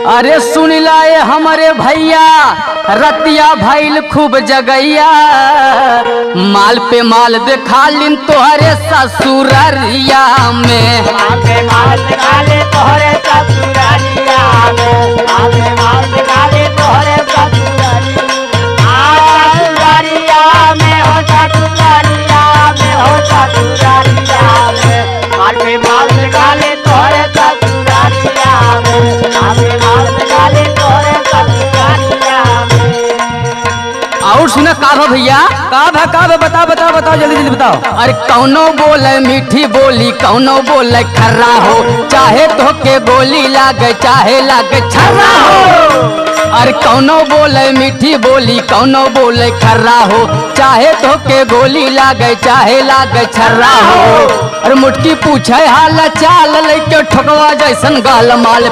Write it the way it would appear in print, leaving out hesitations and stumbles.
अरे सुन लाए हमारे भैया रतिया भैल खूब जगैया माल पे माल देखा लिन तोहरे ससुररिया में। माल पे माल दिखा ले तोहरे ससुररिया में, माल पे माल दिखा ले तोहरे ससुररिया में, हो ससुररिया में, हो ससुररिया में। माल पे माल दिखा ले तोहरे ससुररिया में, माल पे माल दिखा ले तोहरे ससुररिया में। और सुना का भा भैया का बताओ बताओ बताओ जल्दी जल्दी बताओ। अरे कौनो बोले मीठी बोली कौनो बोले खर्रा हो, चाहे तो के बोली लागे चाहे लागे छर्रा हो। अरे कौनो बोले मीठी बोली कौनो बोले खर्रा हो, चाहे तो के गोली लागे चाहे लागे छर्रा हो। अरे मुटकी पूछे हाल चाल लेके ठोकवा जैसन गाल माल